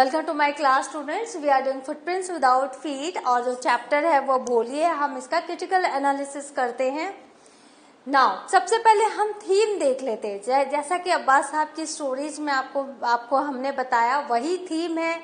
Welcome to my class students. We are doing footprints without feet और जो chapter है वो भोली है। हम इसका क्रिटिकल एनालिसिस करते हैं। नाउ सबसे पहले हम थीम देख लेते हैं। जैसा कि अब्बास साहब की स्टोरीज में आपको हमने बताया, वही थीम है,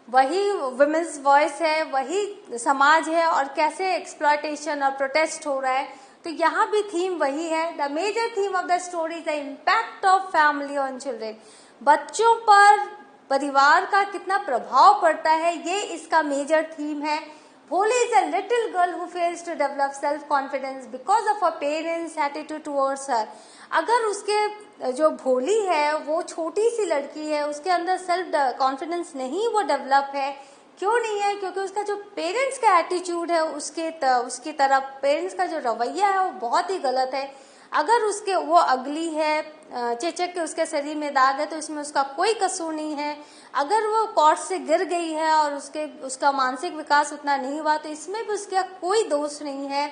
वही वुमेन्स वॉइस है, वही समाज है और कैसे एक्सप्लॉयटेशन और प्रोटेस्ट हो रहा है। तो यहाँ भी थीम वही है। The major theme of the story is the impact of family on children. बच्चों पर परिवार का कितना प्रभाव पड़ता है, ये इसका मेजर थीम है। Bholi is a little girl who fails to develop self confidence because of her parents attitude towards her. अगर उसके जो भोली है वो छोटी सी लड़की है, उसके अंदर सेल्फ कॉन्फिडेंस नहीं वो डेवलप है। क्यों नहीं है? क्योंकि उसका जो पेरेंट्स का एटीट्यूड है उसकी तरफ पेरेंट्स का जो रवैया है वो बहुत ही गलत है। अगर उसके वो अगली है, चेचक के उसके शरीर में दाग है, तो इसमें उसका कोई कसूर नहीं है। अगर वो कॉर्ड से गिर गई है और उसका मानसिक विकास उतना नहीं हुआ, तो इसमें भी उसका कोई दोष नहीं है।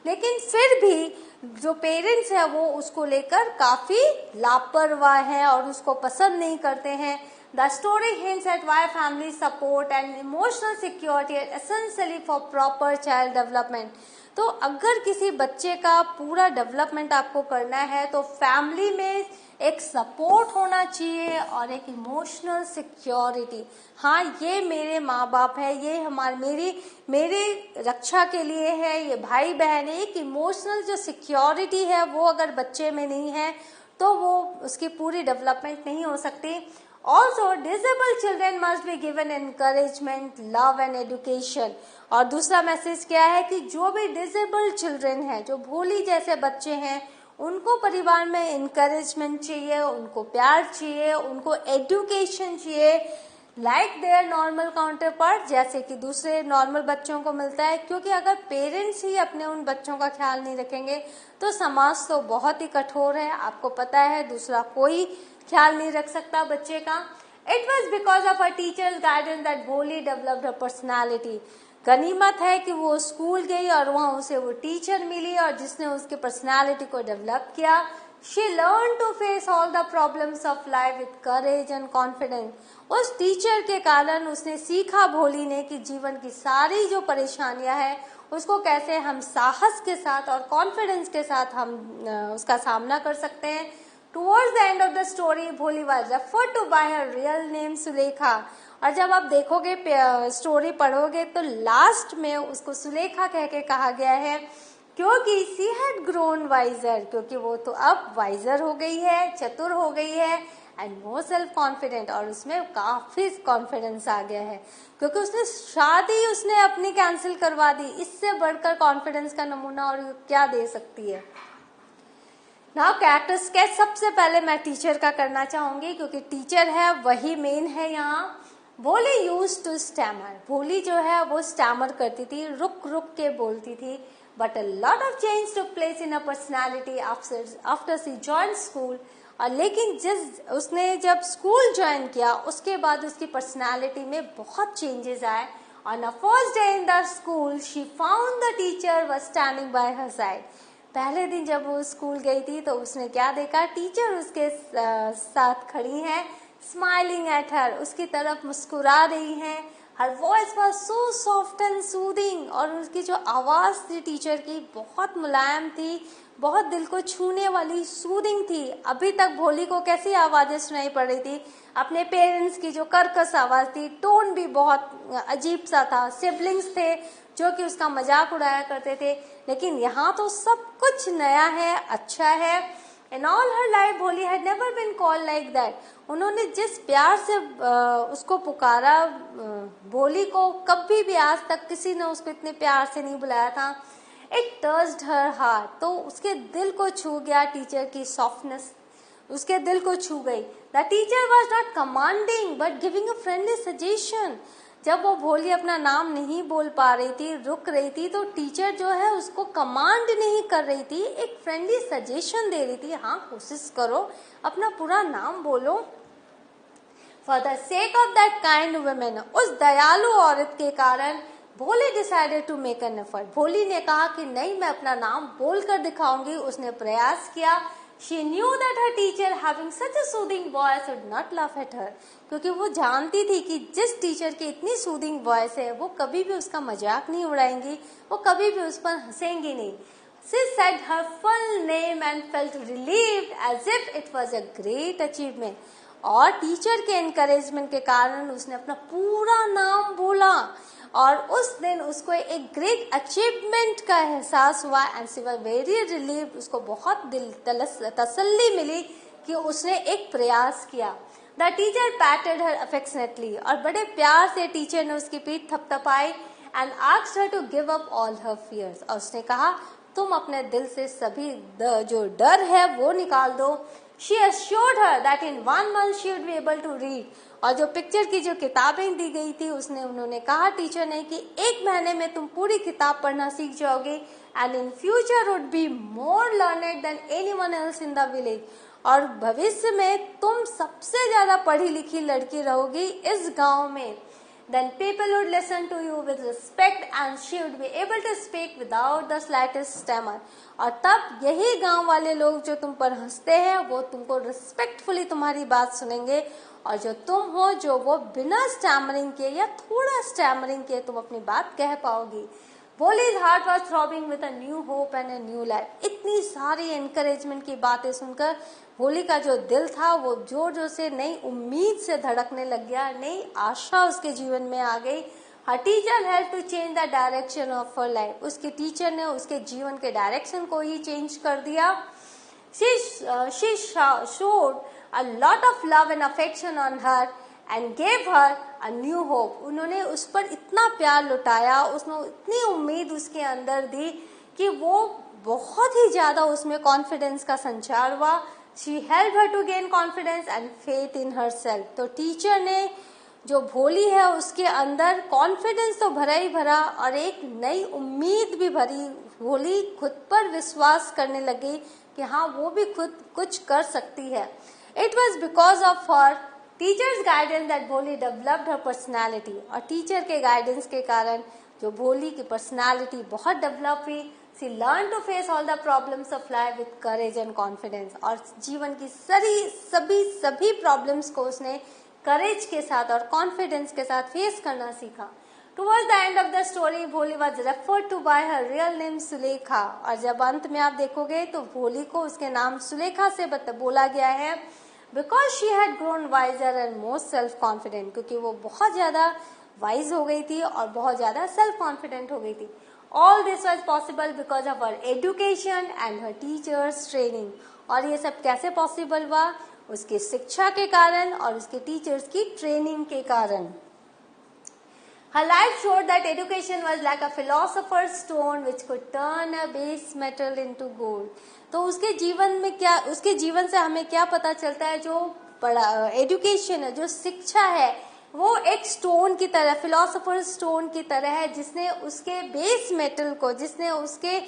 लेकिन फिर भी जो पेरेंट्स है वो उसको लेकर काफी लापरवाह है और उसको पसंद नहीं करते हैं। The story hints at why family support and emotional security are essentially for proper child development. तो अगर किसी बच्चे का पूरा डेवलपमेंट आपको करना है तो फैमिली में एक सपोर्ट होना चाहिए और एक इमोशनल सिक्योरिटी। हाँ, ये मेरे माँ बाप है, ये मेरी रक्षा के लिए है, ये भाई बहन है। एक इमोशनल जो सिक्योरिटी है वो अगर बच्चे में नहीं है तो वो उसकी पूरी डेवलपमेंट नहीं हो सकती। Also, disabled children must be given encouragement, love and education. और दूसरा मैसेज क्या है कि जो भी डिसेबल्ड चिल्ड्रन है, जो भोली जैसे बच्चे हैं, उनको परिवार में encouragement चाहिए, उनको प्यार चाहिए, उनको education चाहिए, like their normal counterpart, जैसे कि दूसरे नॉर्मल बच्चों को मिलता है। क्योंकि अगर पेरेंट्स ही अपने उन बच्चों का ख्याल नहीं रखेंगे तो समाज तो बहुत ही कठोर है। आपको पता है, दूसरा कोई ख्याल नहीं रख सकता बच्चे का। It was because of her teacher's guidance that Bholi developed her personality. गनीमत है कि वो स्कूल गई और वहाँ उसे वो टीचर मिली और जिसने उसकी पर्सनालिटी को डेवलप किया। She learned to face all the problems of life with courage and confidence. उस टीचर के कारण उसने सीखा, भोली ने, कि जीवन की सारी जो परेशानियां हैं उसको कैसे हम साहस के साथ और कॉन्फिडेंस के साथ हम उसका सामना कर सकते हैं। Towards the end of the story, Bholi was referred to by her real name Sulekha. और जब आप देखोगे स्टोरी पढ़ोगे तो लास्ट में उसको सुलेखा कह के कहा गया है, क्योंकि she had grown wiser, क्योंकि वो तो अब वाइजर हो गई है, चतुर हो गई है, एंड मोर सेल्फ कॉन्फिडेंट, और उसमें काफी कॉन्फिडेंस आ गया है। क्योंकि उसने शादी उसने अपनी कैंसिल करवा दी। इससे बढ़कर कॉन्फिडेंस का नमूना और क्या दे सकती है। नाउ कैरेक्टर स्केच सबसे पहले मैं टीचर का करना चाहूंगी, क्योंकि टीचर है वही मेन है यहाँ। भोली यूज्ड टू स्टैमर। भोली जो है वो स्टैमर करती थी, रुक रुक के बोलती थी। But a lot of change took place in a personality after she join school. और लेकिन उसने जब स्कूल ज्वाइन किया उसके बाद उसकी पर्सनालिटी में बहुत चेंजेस आए। On a first day in the school she found the teacher was standing bye her side. पहले दिन जब वो स्कूल गई थी तो उसने क्या देखा, टीचर उसके साथ खड़ी हैं, स्माइलिंग एट हर, उसकी तरफ मुस्कुरा रही हैं। Her voice was so soft and soothing, और उसकी जो आवाज थी टीचर की बहुत मुलायम थी, बहुत दिल को छूने वाली, सूदिंग थी। अभी तक भोली को कैसी आवाजें सुनाई पड़ रही थी, अपने पेरेंट्स की जो कर्कश आवाज थी, टोन भी बहुत अजीब सा था, सिबलिंग्स थे जो कि उसका मजाक उड़ाया करते थे। लेकिन यहाँ तो सब कुछ नया है, अच्छा है। In all her life, Bholi had never been called like that. उन्होंने जिस प्यार से उसको पुकारा, भोली को कभी भी आज तक किसी ने उसको इतने प्यार से नहीं बुलाया था। It touched her heart. तो उसके दिल को छू गया, टीचर की सॉफ्टनेस उसके दिल को छू गई। The teacher was not commanding but giving a friendly suggestion. जब वो भोली अपना नाम नहीं बोल पा रही थी, रुक रही थी, तो टीचर जो है उसको कमांड नहीं कर रही थी, एक फ्रेंडली सजेशन दे रही थी। हाँ, कोशिश करो, अपना पूरा नाम बोलो। For the sake of that kind women, उस दयालु औरत के कारण Bholi decided to make an effort. Bholi ने कहा कि नहीं, मैं अपना नाम बोल कर दिखाऊंगी। उसने प्रयास किया। She knew that her teacher, having such a soothing voice, would not laugh at her. क्योंकि वो जानती थी कि जिस टीचर की इतनी सूदिंग वॉइस है वो कभी भी उसका मजाक नहीं उड़ाएंगी, वो कभी भी उस पर हंसेंगी नहीं. She said her full name and felt relieved as if it was a great achievement. और टीचर के एनकरेजमेंट के कारण उसने अपना पूरा नाम बोला और उस दिन उसको एक ग्रेट अचीवमेंट का एहसास हुआ. And she was very relieved. उसको बहुत दिल तसल्ली मिली कि उसने एक प्रयास किया. The teacher patted her affectionately. और बड़े प्यार से टीचर ने उसकी पीठ थपथपाई. And asked her to give up all her fears. और उसने कहा तुम अपने दिल से सभी जो डर है वो निकाल दो. She assured her that in 1 month she would be able to read. और जो पिक्चर की जो किताबें दी गई थी उन्होंने कहा टीचर ने कि 1 महीने में तुम पूरी किताब पढ़ना सीख जाओगे. And in future would be more learned than anyone else in the village. और भविष्य में तुम सबसे ज्यादा पढ़ी लिखी लड़की रहोगी इस गांव में. Then people would listen to you with respect and she would be able to speak without the slightest stammer. और तब यही गांव वाले लोग जो तुम पर हंसते हैं वो तुमको रिस्पेक्टफुली तुम्हारी बात सुनेंगे. और जो तुम हो जो वो बिना स्टैमरिंग के या थोड़ा स्टैमरिंग के तुम अपनी बात कह पाओगी. Boli's heart was throbbing with a new hope and a new life. इतनी सारी एनकरेजमेंट की बातें सुनकर भोली का जो दिल था वो जोर जोर से नई उम्मीद से धड़कने लग गया. नई आशा उसके जीवन में आ गई. Her teacher helped to change the direction of her life. उसके टीचर ने उसके जीवन के डायरेक्शन को ही चेंज कर दिया. She showed a lot of love and affection on her and gave her a new hope. उन्होंने उस पर इतना प्यार लुटाया, उसने इतनी उम्मीद उसके अंदर दी कि वो बहुत ही ज्यादा उसमें कॉन्फिडेंस का संचार हुआ. She helped her to gain confidence and faith in herself. तो टीचर ने जो भोली है उसके अंदर कॉन्फिडेंस तो भरा ही भरा और एक नई उम्मीद भी भरी. भोली खुद पर विश्वास करने लगी कि हाँ वो भी खुद कुछ कर सकती है. It was because of her teacher's guidance that भोली developed her personality. और टीचर के गाइडेंस के कारण जो भोली की पर्सनालिटी बहुत डेवलप हुई. She learned to face all the problems of life with courage and confidence. और जीवन की सभी प्रॉब्लम्स को उसने करेज के साथ और कॉन्फिडेंस के साथ फेस करना सीखा. Towards the end of the story, भोली was referred to by her real name Sulekha. और जब अंत में आप देखोगे तो भोली को उसके नाम सुलेखा से बोला गया है. Because she had grown wiser and more self-confident. क्योंकि वो बहुत ज्यादा वाइज हो गई थी और बहुत ज्यादा सेल्फ कॉन्फिडेंट हो गई थी. All this was possible because of her education and her teachers' training. और ये सब कैसे पॉसिबल हुआ? उसकी शिक्षा के कारण और उसके टीचर्स की ट्रेनिंग के कारण. Her life showed that education was like a philosopher's stone which could turn a base metal into gold. तो उसके जीवन से हमें क्या पता चलता है? जो एजुकेशन है, जो शिक्षा है, वो एक स्टोन की तरह, फिलोसोफर स्टोन की तरह है जिसने उसके बेस मेटल को, जिसने उसके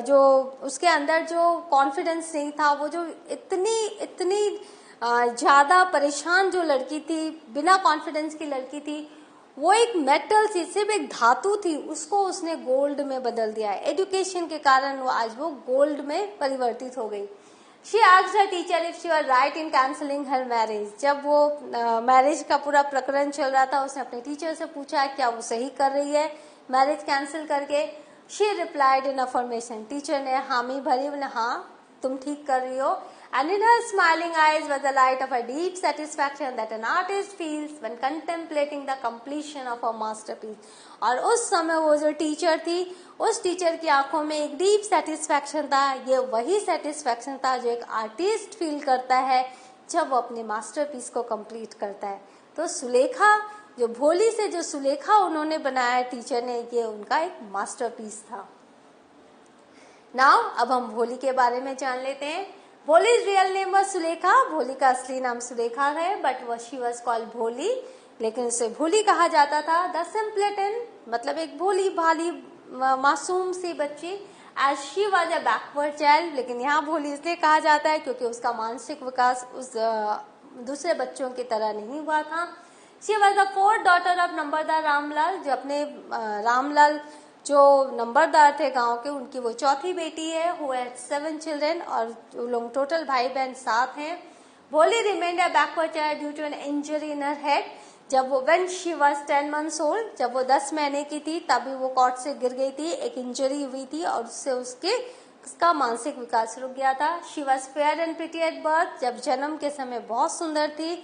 जो उसके अंदर जो कॉन्फिडेंस नहीं था, वो जो इतनी ज्यादा परेशान जो लड़की थी, बिना कॉन्फिडेंस की लड़की थी, वो एक मेटल थी, सिर्फ एक धातु थी, उसको उसने गोल्ड में बदल दिया. एजुकेशन के कारण वो आज वो गोल्ड में परिवर्तित हो गई. She asked her teacher if she was right in cancelling her marriage. जब वो मैरिज का पूरा प्रकरण चल रहा था, उसने अपने टीचर से पूछा क्या वो सही कर रही है मैरिज कैंसिल करके. She replied in affirmation. Teacher ने हामी भरी, बोले हाँ तुम ठीक कर रही हो. And in her smiling eyes was the light of a deep satisfaction that an artist feels when contemplating the completion of a masterpiece. और उस समय वो जो टीचर थी, उस टीचर की आंखों में एक डीप सेटिस्फैक्शन था. ये वही सेटिस्फैक्शन था जो एक आर्टिस्ट फील करता है जब वो अपने मास्टरपीस को कंप्लीट करता है. तो सुलेखा, जो भोली से जो सुलेखा उन्होंने बनाया टीचर ने, ये उनका एक मास्टरपीस था. नाउ अब हम भोली के बारे में जान लेते हैं. भोली's रियल नेम was सुलेखा. भोली का असली नाम सुलेखा है, बट शी वॉज कॉल्ड भोली, लेकिन उसे भोली कहा जाता था. द सिंपलेटन मतलब एक भोली भाली मासूम सी बच्ची. As she was a backward child, लेकिन यहाँ भोली इसलिए कहा जाता है क्योंकि उसका मानसिक विकास उस दूसरे बच्चों की तरह नहीं हुआ था. She was the fourth daughter of Numberdar Ramlal, जो अपने रामलाल जो नंबरदार थे गांव के, उनकी वो चौथी बेटी है, who had 7 children, और लोग टोटल भाई बहन 7 हैं। भोली remained a backward child due to an injury in her head। जब वो when she was 10 months old, जब वो 10 महीने की थी तभी वो कॉट से गिर गई थी, एक इंजरी हुई थी और उससे उसका मानसिक विकास रुक गया था। She was fair and pretty at birth, जब जन्म के समय बहुत सुंदर थी,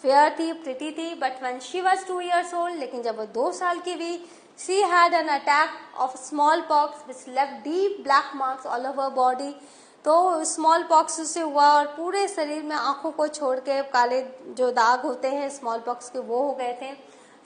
फेयर थी, प्रिटी थी, but when she was 2 years old, लेकिन जब वो 2 साल की हुई, she had an attack of smallpox which left deep black marks all over her body। तो स्मॉल पॉक्स से हुआ और पूरे शरीर में आंखों को छोड़ के काले जो दाग होते हैं स्मॉल पॉक्स के, वो हो गए थे।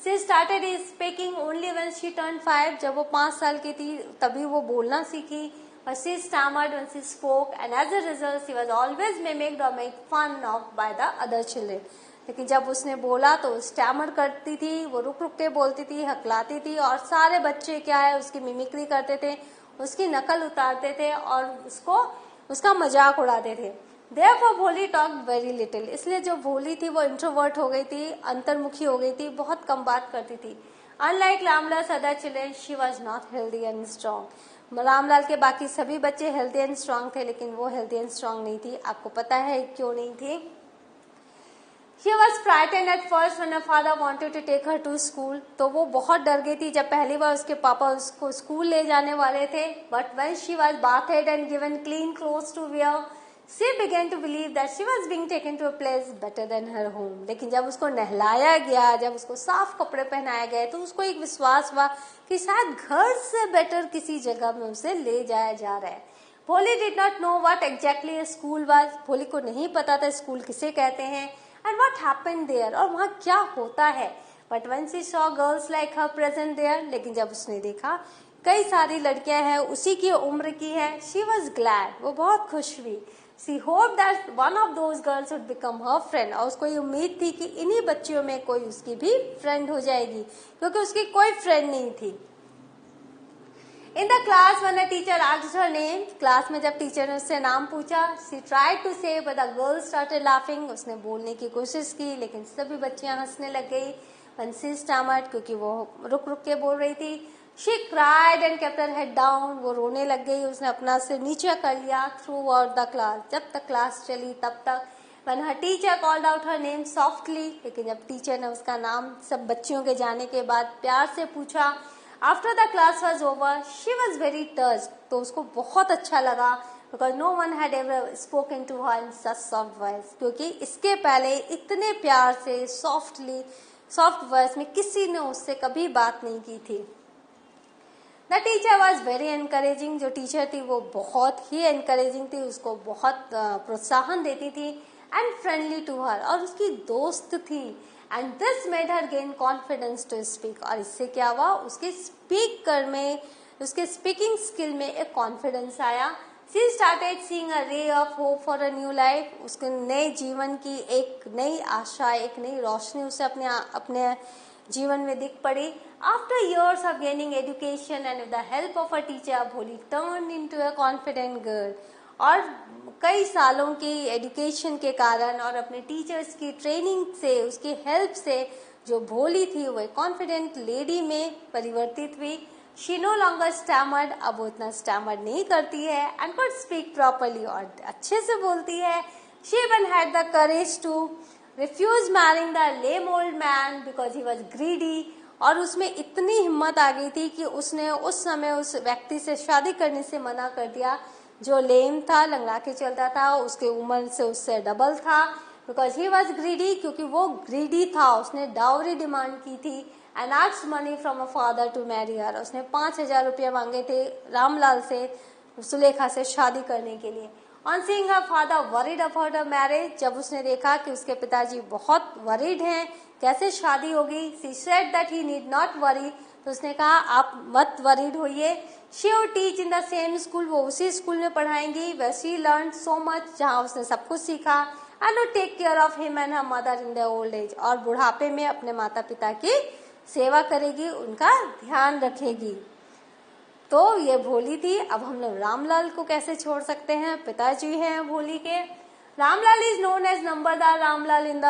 She started speaking only when she turned 5, जब वो 5 साल की थी तभी वो बोलना सीखी। और she stammered when she spoke, and as a result she was always mimicked or made fun of by the other children। लेकिन जब उसने बोला तो स्टैमर करती थी, वो रुक रुक के बोलती थी, हकलाती थी, और सारे बच्चे क्या है उसकी मिमिक्री करते थे, उसकी नकल उतारते थे और उसका मजाक उड़ाते थे। Therefore भोली टॉक्ड वेरी लिटिल, इसलिए जो भोली थी वो इंट्रोवर्ट हो गई थी, अंतर्मुखी हो गई थी, बहुत कम बात करती थी। Unlike Ramlal's other children, she was not healthy and strong। Ramlal के बाकी सभी बच्चे हेल्दी एंड स्ट्रांग थे, लेकिन वो हेल्दी एंड स्ट्रांग नहीं थी। आपको पता है क्यों नहीं थी? She was frightened at first when her father wanted to take her to school। तो वो बहुत डर गई थी जब पहली बार उसके पापा उसको स्कूल ले जाने वाले थे। But when she was bathed and given clean clothes to wear, she began to believe that she was being taken to a place better than her home। लेकिन जब उसको नहलाया गया, जब उसको साफ कपड़े पहनाए गए, तो उसको एक विश्वास हुआ कि शायद घर से बेटर किसी जगह में उसे ले जाया जा रहा है। भोली did not know what exactly a school was। भोली को नहीं पता था स्कूल किसे कहते हैं, and what happened there, और वहाँ क्या होता है। But when she saw girls like her present there, लेकिन जब उसने देखा कई सारी लड़कियां हैं उसी की उम्र की है, she was glad, वो बहुत खुश हुई। She hoped that one of those girls would become her friend, और उसको ये उम्मीद थी कि इन्हीं बच्चियों में कोई उसकी भी फ्रेंड हो जाएगी, क्योंकि उसकी कोई फ्रेंड नहीं थी। In the class when a teacher asked her name, class में जब टीचर ने उससे नाम पूछा, she tried to say but the girls started laughing। उसने बोलने की कोशिश की लेकिन सभी बच्चियां हंसने लग गई। When she stammered, क्योंकि वो रुक रुक के बोल रही थी, she cried and kept her head down। वो रोने लग गई, उसने अपना सिर नीचे कर लिया throughout the class, जब तक क्लास चली तब तक। When her teacher called out her name softly, लेकिन जब टीचर ने उसका नाम सब बच्चियों के जाने के बाद प्यार से पूछा, After the class was over, she was very touched। तो उसको बहुत अच्छा लगा, because no one had ever spoken to her in such soft voice। क्योंकि इसके पहले इतने प्यार से सॉफ्ट वॉइस में किसी ने उससे कभी बात नहीं की थी। The teacher was very encouraging। जो टीचर थी वो बहुत ही encouraging थी, उसको बहुत प्रोत्साहन देती थी, and friendly to her, और उसकी दोस्त थी। And this made her gain confidence to speak। और इससे क्या हुआ, उसके उसके स्पीकिंग स्किल में एक कॉन्फिडेंस आया। She started seeing a ray of hope for a new life। उसके नए जीवन की एक नई आशा, एक नई रोशनी उसे अपने जीवन में दिख पड़ी। After years of gaining education and with the help of a teacher, Bholi turned into a confident girl। और कई सालों की एजुकेशन के कारण और अपने टीचर्स की ट्रेनिंग से, उसकी हेल्प से जो भोली थी वो एक कॉन्फिडेंट लेडी में परिवर्तित हुई। शी नो लॉन्गर स्टैमर्ड, अब वो इतना स्टैमर्ड नहीं करती है, एंड कुड स्पीक प्रॉपरली, और अच्छे से बोलती है। She even had the courage to refuse marrying the lame old man because he was greedy. और उसमें इतनी हिम्मत आ गई थी कि उसने उस समय उस व्यक्ति से शादी करने से मना कर दिया जो लेम था, लंगड़ा के चलता था, उसके उम्र से उससे डबल था। बिकॉज ही वॉज ग्रीडी, क्योंकि वो ग्रीडी था, उसने डाउरी डिमांड की थी, and asked money from a father to marry her. उसने 5,000 रुपये मांगे थे रामलाल से सुलेखा से शादी करने के लिए। On seeing her father worried about her marriage, जब उसने देखा कि उसके पिताजी बहुत वरीड हैं, कैसे शादी होगी, she said that he need not worry, तो उसने कहा आप मत वरीड होइए। She would teach in the same school, वो उसी स्कूल में पढ़ाएंगी where she learn so much, जहाँ उसने सब कुछ सीखा। And would take care of him and her mother in the old age, और बुढ़ापे में अपने माता पिता की सेवा करेगी, उनका ध्यान रखेगी। तो ये भोली थी। अब हम लोग रामलाल को कैसे छोड़ सकते हैं, पिताजी हैं भोली के। Ramlal is known as Numberdar Ramlal in the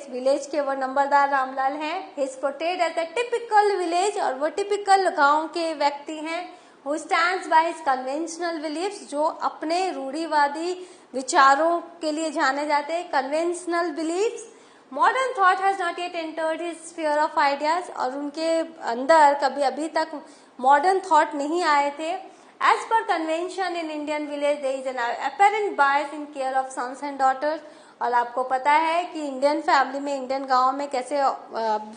village के वो नंबरदार रामलाल हैं. He is portrayed as a typical village, और वो टिपिकल गांव के व्यक्ति हैं. Who stands by his conventional beliefs, जो अपने रूढ़िवादी विचारों के लिए जाने जाते हैं. Conventional beliefs. Modern thought has not yet entered his sphere of ideas, और उनके अंदर कभी अभी तक मॉडर्न थॉट नहीं आए थे. As per convention in Indian village, there is an apparent bias in care of sons and daughters. और आपको पता है कि इंडियन फैमिली में, इंडियन गांव में कैसे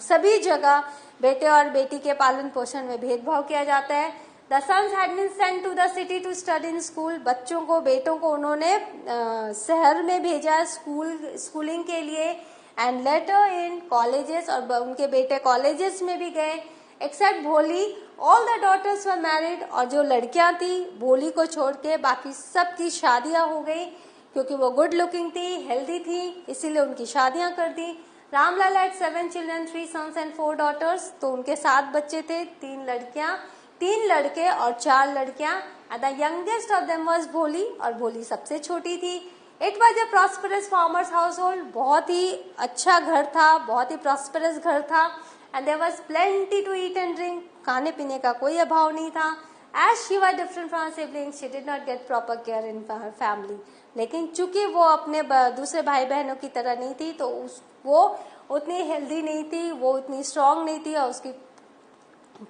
सभी जगह बेटे और बेटी के पालन पोषण में भेदभाव किया जाता है. The sons had been sent to the city to study in school. बच्चों को, बेटों को उन्होंने शहर में भेजा स्कूलिंग के लिए. एंड लेटर इन कॉलेजेस, और उनके बेटे कॉलेजेस में भी गए. Except Bholi, all the daughters were married, और जो लड़कियां थी भोली को छोड़ के बाकी सबकी शादियां हो गई, क्योंकि वो गुड लुकिंग थी, हेल्दी थी, इसीलिए उनकी शादियां कर दी. Ramlal had 7 children, 3 sons and 4 daughters. तो उनके 7 बच्चे थे, 3 लड़कियां, 3 लड़के और 4 लड़कियां. And the youngest of them was भोली, और भोली सबसे छोटी थी. It was a prosperous farmer's household. बहुत ही अच्छा घर था, बहुत ही प्रॉस्परस घर था. And there was plenty to eat and drink. खाने पीने का कोई अभाव नहीं था. As she was different from her siblings, she did not get proper care in her family. लेकिन चूंकि वो अपने दूसरे भाई बहनों की तरह नहीं थी, तो वो उतनी हेल्दी नहीं थी, वो उतनी स्ट्रांग नहीं थी, और उसकी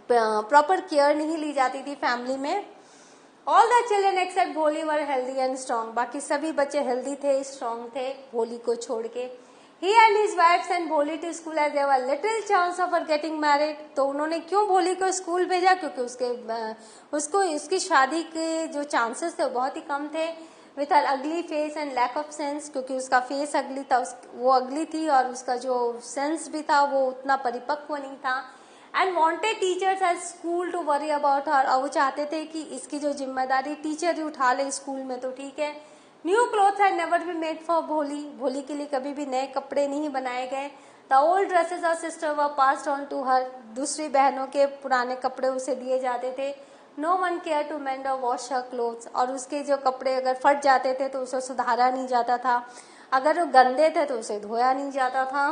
प्रॉपर केयर नहीं ली जाती थी फैमिली में. All the children except भोली were healthy and strong. बाकी सभी बच्चे हेल्दी थे, स्ट्रांग थे, भोली को छोड़ के. He and his wife sent भोली to school as there was little chance of her getting married. तो उन्होंने क्यों भोली को स्कूल भेजा? क्योंकि उसकी शादी के जो चांसेस थे वो बहुत ही कम थे. With her ugly face and lack of sense, क्योंकि उसका फेस अगली था, वो अगली थी, और उसका जो सेंस भी था वो उतना परिपक्व नहीं था. And wanted teachers at school to worry about her. और वो चाहते थे कि इसकी जो जिम्मेदारी टीचर ही उठा ले स्कूल में, तो ठीक है. New cloth had never been made for भोली. भोली के लिए कभी भी नए कपड़े नहीं बनाए गए. The old dresses of sister were passed on to her. दूसरी बहनों के पुराने कपड़े उसे दिए जाते थे. No one cared to mend or wash her clothes. और उसके जो कपड़े अगर फट जाते थे तो उसे सुधारा नहीं जाता था. अगर वो गंदे थे तो उसे धोया नहीं जाता था.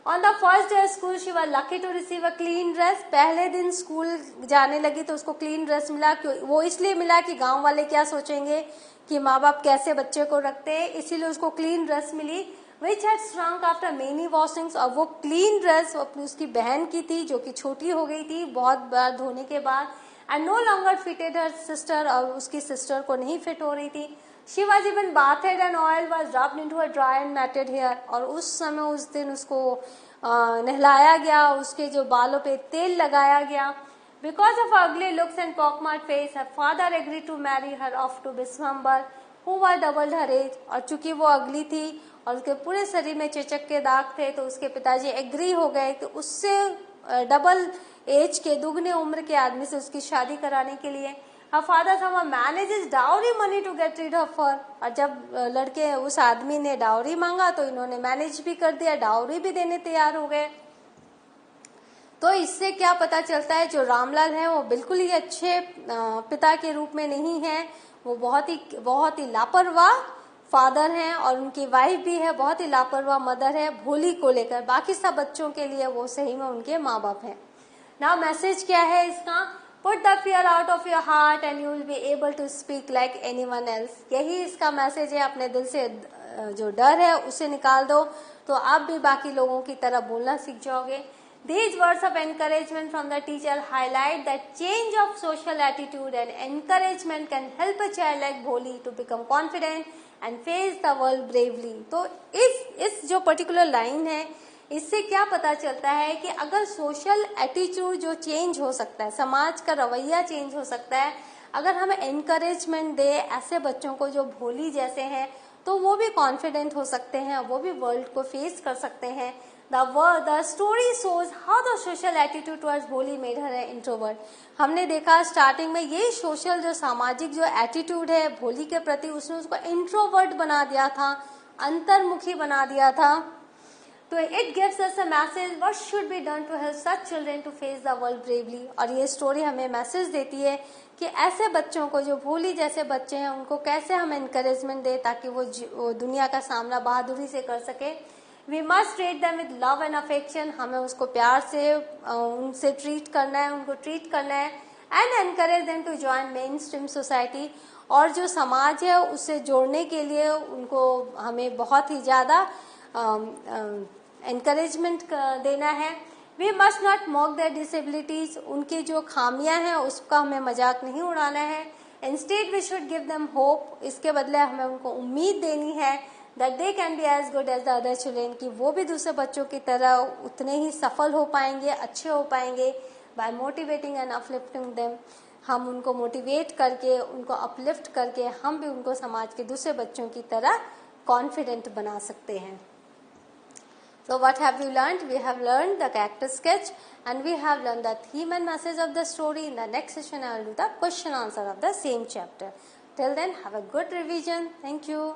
On the first day of school, she was lucky to receive a clean dress. पहले दिन स्कूल जाने लगी तो उसको क्लीन ड्रेस मिला. वो इसलिए मिला कि गांव वाले क्या सोचेंगे कि माँ बाप कैसे बच्चे को रखते हैं, इसीलिए उसको क्लीन ड्रेस मिली. Which had shrunk after many washings. और वो क्लीन ड्रेस अपनी उसकी बहन की थी, जो कि छोटी हो गई थी बहुत बार धोने के बाद. And no longer fitted her sister, और उसकी सिस्टर को नहीं फिट हो रही थी. She was even bathed and oil was rubbed into her dry and matted hair. और उस समय उस दिन उसको नहलाया गया, उसके जो बालों पे तेल लगाया गया. Because of her ugly looks and pockmarked face, her father agreed to marry her off to Biswambar, who was doubled her age. और चूंकि वो अगली थी और उसके पूरे शरीर में चेचक के दाग थे, तो उसके पिताजी एग्री हो गए कि उससे डबल एज के, दुगने उम्र के आदमी से उसकी शादी कराने के लिए. Her father somehow manages dowry money to get rid of her. और जब लड़के उस आदमी ने डाउरी मांगा तो इन्होंने मैनेज भी कर दिया, डाउरी भी देने तैयार हो गए. तो इससे क्या पता चलता है, जो रामलाल है वो बिल्कुल ही अच्छे पिता के रूप में नहीं है. वो बहुत ही लापरवाह फादर हैं, और उनकी वाइफ भी है बहुत ही लापरवाह मदर है भोली को लेकर. बाकी सब बच्चों के लिए वो सही में उनके माँ बाप हैं. नाउ मैसेज क्या है इसका? Put the fear out of your heart and you will be able to speak like anyone else. यही इसका मैसेज है. अपने दिल से जो डर है उसे निकाल दो, तो आप भी बाकी लोगों की तरह बोलना सीख जाओगे. These words of encouragement from the teacher highlight that change of social attitude and encouragement can help a child like Bholi to become confident and face the world bravely. तो इस जो पर्टिकुलर लाइन है, इससे क्या पता चलता है कि अगर सोशल एटीट्यूड जो चेंज हो सकता है, समाज का रवैया चेंज हो सकता है, अगर हम एनकरेजमेंट दे ऐसे बच्चों को जो भोली जैसे हैं, तो वो भी कॉन्फिडेंट हो सकते हैं, वो भी वर्ल्ड को फेस कर सकते हैं. The story shows how the social attitude towards भोली made her an introvert. हमने देखा स्टार्टिंग में ये सोशल जो सामाजिक जो एटीट्यूड है भोली के प्रति, उसने उसको इंट्रोवर्ट बना दिया था, अंतर्मुखी बना दिया था. तो it gives us a message what should be done to help such children to face the world bravely। और ये स्टोरी हमें मैसेज देती है कि ऐसे बच्चों को, जो भोली जैसे बच्चे हैं, उनको कैसे हम एनकरेजमेंट दें ताकि वो दुनिया का सामना बहादुरी से कर सके। We must treat them with love and affection, हमें उसको प्यार से उनसे ट्रीट करना है, उनको ट्रीट करना है। And encourage them to join main stream society, और जो समाज है उससे जोड़ने के लिए उनको हमें बहुत ही ज़्यादा एनकरेजमेंट देना है। We must not mock their disabilities, उनकी जो खामियां हैं उसका हमें मजाक नहीं उड़ाना है। Instead we should give them hope, इसके बदले हमें उनको उम्मीद देनी है that they can be as good as the other children, कि वो भी दूसरे बच्चों की तरह उतने ही सफल हो पाएंगे, अच्छे हो पाएंगे। By motivating and uplifting them, हम उनको मोटिवेट करके, उनको अपलिफ्ट करके हम भी उनको समाज के दूसरे बच्चों की तरह कॉन्फिडेंट बना सकते हैं। So what have we learned? We have learned the character sketch and we have learned the theme and message of the story. In the next session, I will do the question answer of the same chapter. Till then, have a good revision. Thank you.